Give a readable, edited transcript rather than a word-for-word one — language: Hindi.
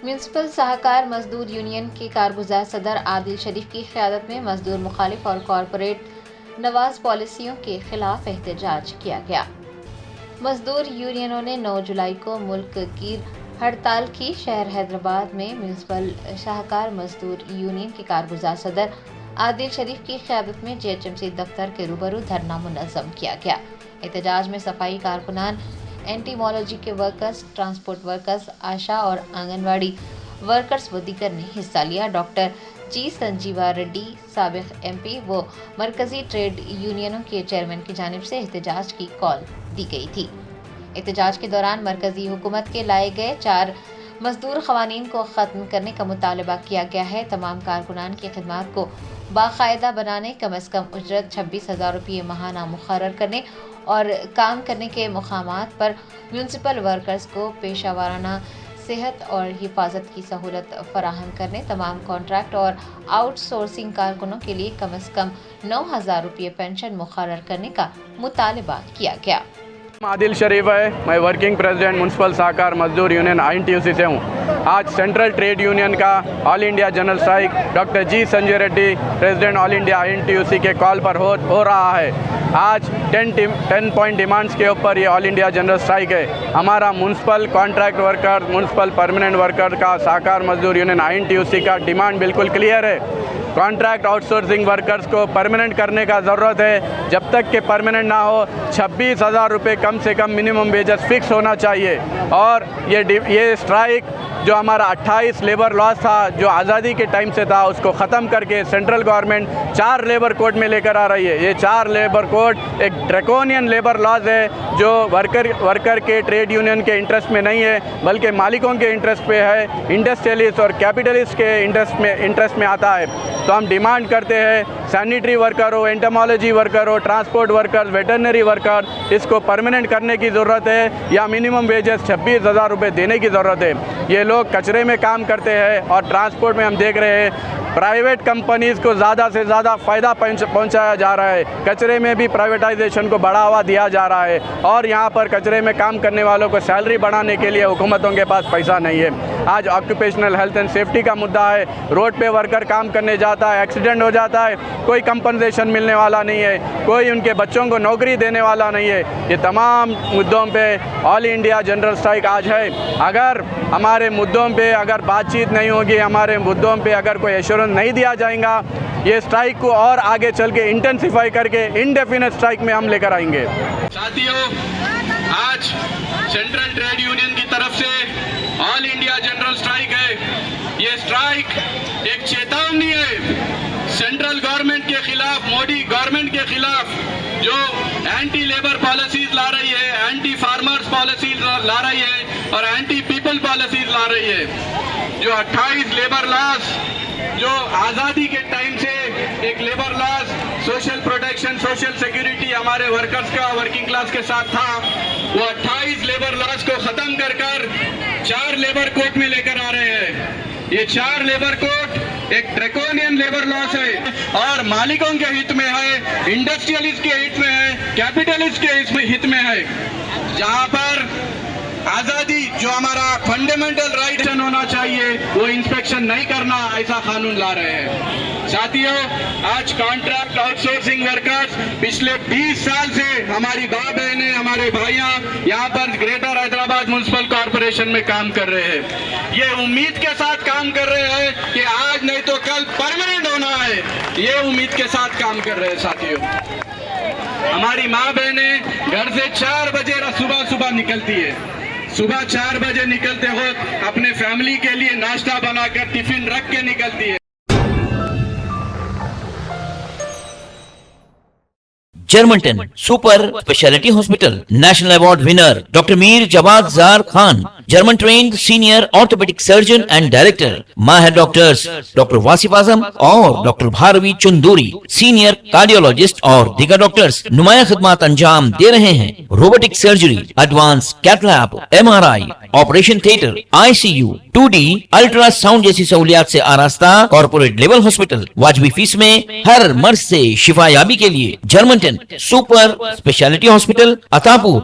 म्यूनसिपल सहकार मजदूर यूनियन के कारगुजार सदर आदिल शरीफ की क़यादत में मजदूर मुखालिफ और कॉरपोरेट नवाज पॉलिसियों के खिलाफ एहतजाज किया गया। मजदूर यूनियनों ने 9 जुलाई को मुल्क की हड़ताल की। शहर हैदराबाद में म्यूनसिपल सहकार मजदूर यूनियन के कारगुजार सदर आदिल शरीफ की क़यादत में JHMC दफ्तर के रूबरू धरना मुनज़्ज़म किया गया। एहतजाज में सफाई कारकुनान, एंटीमोलॉजी के वर्कर्स, ट्रांसपोर्ट वर्कर्स, आशा और आंगनवाड़ी वर्कर्स व दीगर ने हिस्सा लिया। डॉक्टर जी संजीवा रेड्डी, साबिक MP व मरकजी ट्रेड यूनियनों के चेयरमैन की जानिब से एहतजाज की कॉल दी गई थी। एहतजाज के दौरान मरकजी हुकूमत के लाए गए 4 मजदूर क़वानीन को ख़त्म करने का मुतालबा किया गया है। तमाम कारकुनान की खिदमत को बाकायदा बनाने, कम अज़ कम उजरत 26,000 रुपये माहाना मुक़र्रर करने और काम करने के मुकामात पर म्यूनसिपल वर्कर्स को पेशा वाराना सेहत और हिफाजत की सहूलत फराहम करने, तमाम कॉन्ट्रैक्ट और आउटसोर्सिंग कारकुनों के लिए कम अज़ कम 9,000 रुपये पेंशन मुक़र्रर करने का मुतालबा किया गया। आदिल शरीफ है, मैं वर्किंग प्रेसिडेंट म्यूनसिपल सहकार मजदूर यूनियन INTUC से हूँ। आज सेंट्रल ट्रेड यूनियन का all India general strike doctor G Sanjay Reddy, president all India INTUC के कॉल पर हो रहा है। आज 10 पॉइंट डिमांड्स के ऊपर ये ऑल इंडिया जनरल स्ट्राइक है। हमारा municipal contract worker, municipal permanent worker का सहकार मजदूर यूनियन INTUC का डिमांड बिल्कुल क्लियर है। कॉन्ट्रैक्ट आउटसोर्सिंग वर्कर्स को परमानेंट करने का ज़रूरत है। जब तक कि परमानेंट ना हो 26,000 रुपये कम से कम मिनिमम वेजेस फिक्स होना चाहिए। और ये स्ट्राइक जो हमारा 28 लेबर लॉस था, जो आज़ादी के टाइम से था, उसको ख़त्म करके सेंट्रल गवर्नमेंट 4 लेबर कोड में लेकर आ रही है। ये 4 लेबर कोड एक ड्रैकोनियन लेबर लॉज है जो वर्कर के ट्रेड यूनियन के इंटरेस्ट में नहीं है, बल्कि मालिकों के इंटरेस्ट पे है, इंडस्ट्रियलिस्ट और कैपिटलिस्ट के इंटरेस्ट में आता है। तो हम डिमांड करते हैं सैनिटरी वर्कर हो, एंटोमोलॉजी वर्कर हो, ट्रांसपोर्ट वर्कर्स, वेटरनरी वर्कर, इसको परमानेंट करने की ज़रूरत है या मिनिमम वेजेस 26,000 रुपये देने की ज़रूरत है। ये लोग कचरे में काम करते हैं और ट्रांसपोर्ट में हम देख रहे हैं प्राइवेट कंपनीज़ को ज़्यादा से ज़्यादा फ़ायदा पहुंचाया जा रहा है। कचरे में भी प्राइवेटाइजेशन को बढ़ावा दिया जा रहा है और यहाँ पर कचरे में काम करने वालों को सैलरी बढ़ाने के लिए हुकूमतों के पास पैसा नहीं है। आज ऑक्यूपेशनल हेल्थ एंड सेफ्टी का मुद्दा है। रोड पे वर्कर काम करने जाता है, एक्सीडेंट हो जाता है, कोई कंपनसेशन मिलने वाला नहीं है, कोई उनके बच्चों को नौकरी देने वाला नहीं है। ये तमाम मुद्दों पे ऑल इंडिया जनरल स्ट्राइक आज है। अगर हमारे मुद्दों पे अगर बातचीत नहीं होगी, हमारे मुद्दों पे अगर कोई एश्योरेंस नहीं दिया जाएगा, ये स्ट्राइक को और आगे चल के इंटेंसिफाई करके इंडेफिनिट स्ट्राइक में हम लेकर आएंगे। साथियों, आज सेंट्रल ट्रेड यूनियन की तरफ से ऑल इंडिया जनरल स्ट्राइक है। ये स्ट्राइक एक चेतावनी है सेंट्रल गवर्नमेंट के खिलाफ, मोदी गवर्नमेंट के खिलाफ जो एंटी लेबर पॉलिसीज ला रही है, एंटी फार्मर्स पॉलिसीज ला रही है और एंटी पीपल पॉलिसीज ला रही है। जो 28 लेबर लॉस जो आज़ादी के टाइम से एक labour laws, social protection, social security हमारे वर्कर्स का, वर्किंग क्लास के साथ था, वो 28 लेबर लॉस को ख़त्म कर 4 लेबर कोड में लेकर आ रहे हैं। ये 4 लेबर कोड एक ड्रैकोनियन लेबर लॉस है और मालिकों के हित में है, इंडस्ट्रियलिस्ट के हित में है, कैपिटलिस्ट के हित में है। जहाँ पर आज़ादी जो हमारा फंडामेंटल राइट होना चाहिए वो इंस्पेक्शन नहीं करना, ऐसा कानून ला रहे हैं। साथियों, आज कॉन्ट्रैक्ट आउटसोर्सिंग वर्कर्स पिछले 20 साल से हमारी माँ बहनें, हमारे भाइयाँ यहाँ पर ग्रेटर हैदराबाद म्यूनसिपल कॉरपोरेशन में काम कर रहे हैं। ये उम्मीद के साथ काम कर रहे हैं कि आज नहीं तो कल परमानेंट होना है, ये उम्मीद के साथ काम कर रहे हैं। साथियों, हमारी माँ बहनें घर से 4 बजे सुबह निकलती है। सुबह 4 बजे निकलते हो अपने फैमिली के लिए नाश्ता बनाकर टिफिन रख के निकलती है। Germanten super speciality hospital national award winner doctor Mir Jawad Zar Khan, German trained senior orthopaedic surgeon and director, माहिर डॉक्टर्स डॉक्टर वासिफ आजम और doctor Bharvi Chanduri, senior cardiologist और दीगर डॉक्टर्स नुमाया खिदमत अंजाम दे रहे हैं। Robotic surgery, advance cath lab, MRI, operation theatre, ICU, 2D ultrasound जैसी सहूलियात से आरास्ता कॉर्पोरेट लेवल हॉस्पिटल। वाजबी फीस में हर मर्ज से शिफायाबी के लिए Germanton super speciality hospital, Attapur.